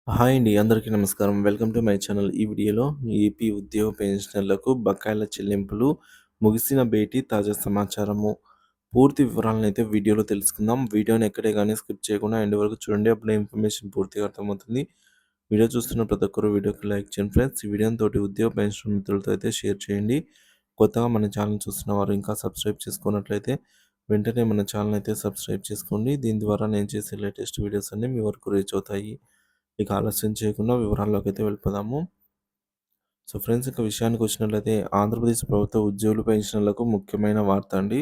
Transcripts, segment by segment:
Hi అండి. అందరికీ నమస్కారం. Welcome to my channel. ఈ వీడియోలో ఏపీ ఉద్యోగ పెన్షనర్లకు బకాయిల చెల్లింపులు ముగిసిన భేటీ తాజా సమాచారము. పూర్తి వివరాలనైతే వీడియోలో తెలుసుకుందాం. వీడియోని ఎక్కడే గానీ స్కిప్ చేయకుండా ఎండ్ వరకు చూడండి. అప్పుడే ఇన్ఫర్మేషన్ పూర్తిగా అర్థమవుతుంది. వీడియో చూస్తున్న ప్రతి ఒక్కరు వీడియోకి లైక్ చేయండి ఫ్రెండ్స్. ఈ వీడియోని తోటి ఉద్యోగ పెన్షన్ మిత్రులతో అయితే షేర్ చేయండి. కొత్తగా మన ఛానల్ చూస్తున్న వారు ఇంకా సబ్స్క్రైబ్ చేసుకున్నట్లయితే వెంటనే మన ఛానల్ అయితే సబ్స్క్రైబ్ చేసుకోండి. దీని ద్వారా నేను చేసే లేటెస్ట్ వీడియోస్ అన్నీ మీ వరకు రీచ్ అవుతాయి. ఇక ఆలస్యం చేయకుండా వివరాల్లోకైతే వెళ్ళిపోదాము. సో ఫ్రెండ్స్, ఇక విషయానికొచ్చినట్లయితే ఆంధ్రప్రదేశ్ ప్రభుత్వ ఉద్యోగులు, పెన్షనర్లకు ముఖ్యమైన వార్త అండి.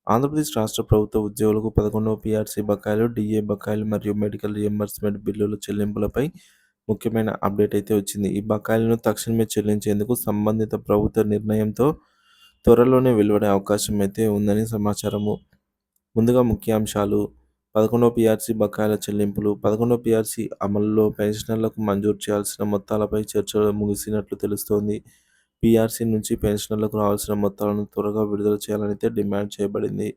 ఆంధ్రప్రదేశ్ రాష్ట్ర ప్రభుత్వ ఉద్యోగులకు 11వ పీఆర్సీ బకాయిలు, డీఏ బకాయిలు మరియు మెడికల్ రియంబర్స్మెంట్ బిల్లుల చెల్లింపులపై ముఖ్యమైన అప్డేట్ అయితే వచ్చింది. ఈ బకాయిలను తక్షణమే చెల్లించేందుకు సంబంధిత ప్రభుత్వ నిర్ణయంతో త్వరలోనే వెలువడే అవకాశం అయితే ఉందని సమాచారము. ముందుగా ముఖ్యాంశాలు: 11వ పీఆర్సీ బకాయిల చెల్లింపులు. 11వ పీఆర్సీ అమలులో పెన్షనర్లకు మంజూరు చేయాల్సిన మొత్తాలపై చర్చలు ముగిసినట్లు తెలుస్తోంది. పీఆర్సీ నుంచి పెన్షనర్లకు రావాల్సిన మొత్తాలను త్వరగా విడుదల చేయాలనైతే డిమాండ్ చేయబడింది.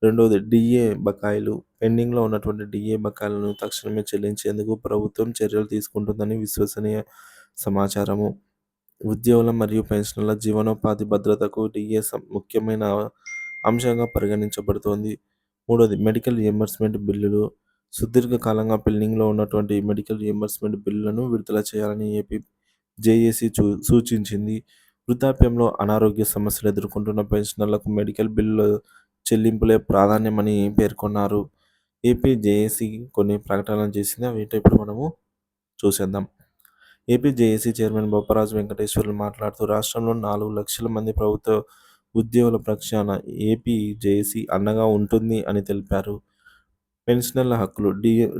రెండవది డీఏ బకాయిలు. పెండింగ్లో ఉన్నటువంటి డీఏ బకాయిలను తక్షణమే చెల్లించేందుకు ప్రభుత్వం చర్యలు తీసుకుంటుందని విశ్వసనీయ సమాచారము. ఉద్యోగుల మరియు పెన్షనర్ల జీవనోపాధి భద్రతకు డీఏ ముఖ్యమైన అంశంగా పరిగణించబడుతోంది. మూడోది మెడికల్ రియంబర్స్మెంట్ బిల్లులు. సుదీర్ఘకాలంగా పెండింగ్లో ఉన్నటువంటి మెడికల్ రియంబర్స్మెంట్ బిల్లులను విడుదల చేయాలని ఏపీ జేఏసీ సూచించింది. వృద్ధాప్యంలో అనారోగ్య సమస్యలు ఎదుర్కొంటున్న పెన్షనర్లకు మెడికల్ బిల్లుల చెల్లింపులే ప్రాధాన్యమని పేర్కొన్నారు. ఏపీ జేఏసీ కొన్ని ప్రకటనలు చేసింది. అవేంటో ఇప్పుడు మనము చూసేద్దాం. AP JAC chairman Bopparaju Venkateswarlu మాట్లాడుతూ, రాష్ట్రంలో 4 లక్షల మంది ప్రభుత్వ ఉద్యోగుల పక్షాన ఏపీ జేఏసీ అండగా ఉంటుంది అని తెలిపారు. పెన్షనర్ల హక్కులు,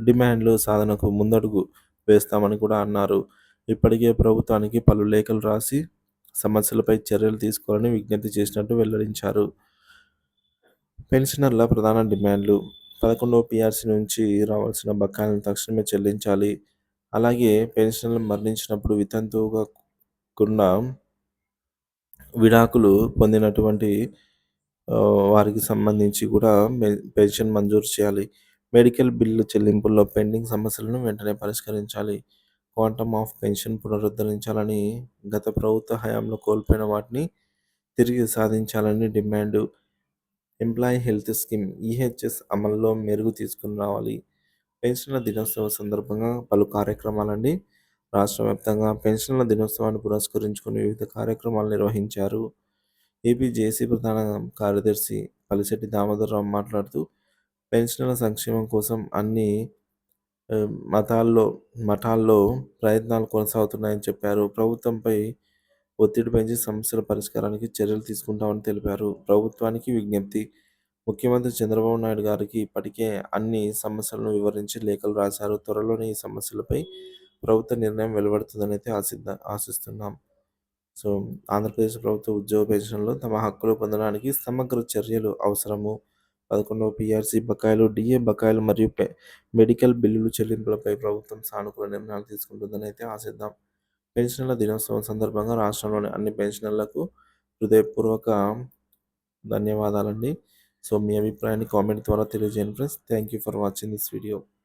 డిమాండ్లు సాధనకు ముందడుగు వేస్తామని కూడా అన్నారు. ఇప్పటికే ప్రభుత్వానికి పలు లేఖలు రాసి సమస్యలపై చర్యలు తీసుకోవాలని విజ్ఞప్తి చేసినట్టు వెల్లడించారు. పెన్షనర్ల ప్రధాన డిమాండ్లు: 11వ పీఆర్సీ నుంచి రావాల్సిన బకాయిలను తక్షణమే చెల్లించాలి. అలాగే పెన్షనర్లు మరణించినప్పుడు వితంతువుగా కాకుండా విడాకులు పొందినటువంటి వారికి సంబంధించి కూడా పెన్షన్ మంజూరు చేయాలి. మెడికల్ బిల్లు చెల్లింపుల్లో పెండింగ్ సమస్యలను వెంటనే పరిష్కరించాలి. క్వాంటమ్ ఆఫ్ పెన్షన్ పునరుద్ధరించాలని, గత ప్రభుత్వ హయాంలో కోల్పోయిన వాటిని తిరిగి సాధించాలని demand. Employee health scheme EHS అమలులో మెరుగు తీసుకుని రావాలి. పెన్షన్ల దినోత్సవం సందర్భంగా పలు కార్యక్రమాలండి. రాష్ట్ర వ్యాప్తంగా పెన్షన్ల దినోత్సవాన్ని పురస్కరించుకుని వివిధ కార్యక్రమాలు నిర్వహించారు. ఏపీ జేఏసీ ప్రధాన కార్యదర్శి పలిశెట్టి దామోదరరావు మాట్లాడుతూ, పెన్షనర్ల సంక్షేమం కోసం అన్ని మఠాల్లో ప్రయత్నాలు కొనసాగుతున్నాయని చెప్పారు. ప్రభుత్వంపై ఒత్తిడి పెంచి సమస్యల పరిష్కారానికి చర్యలు తీసుకుంటామని తెలిపారు. ప్రభుత్వానికి విజ్ఞప్తి: ముఖ్యమంత్రి చంద్రబాబు నాయుడు గారికి ఇప్పటికే అన్ని సమస్యలను వివరించి లేఖలు రాశారు. త్వరలోనే ఈ సమస్యలపై ప్రభుత్వ నిర్ణయం వెలువడుతుందని అయితే ఆశిస్తున్నాం. సో ఆంధ్రప్రదేశ్ ప్రభుత్వ ఉద్యోగ పెన్షన్లు తమ హక్కులు పొందడానికి సమగ్ర చర్యలు అవసరము. 11వ పీఆర్సీ బకాయిలు, డీఏ బకాయిలు మరియు మెడికల్ బిల్లులు చెల్లింపులపై ప్రభుత్వం సానుకూల నిర్ణయాలు తీసుకుంటుందని అయితే ఆశిద్దాం. పెన్షనర్ల దినోత్సవం సందర్భంగా రాష్ట్రంలోని అన్ని పెన్షనర్లకు హృదయపూర్వక ధన్యవాదాలండి. సో మీ అభిప్రాయాన్ని కామెంట్ ద్వారా తెలియజేయండి friends. Thank you for watching this video.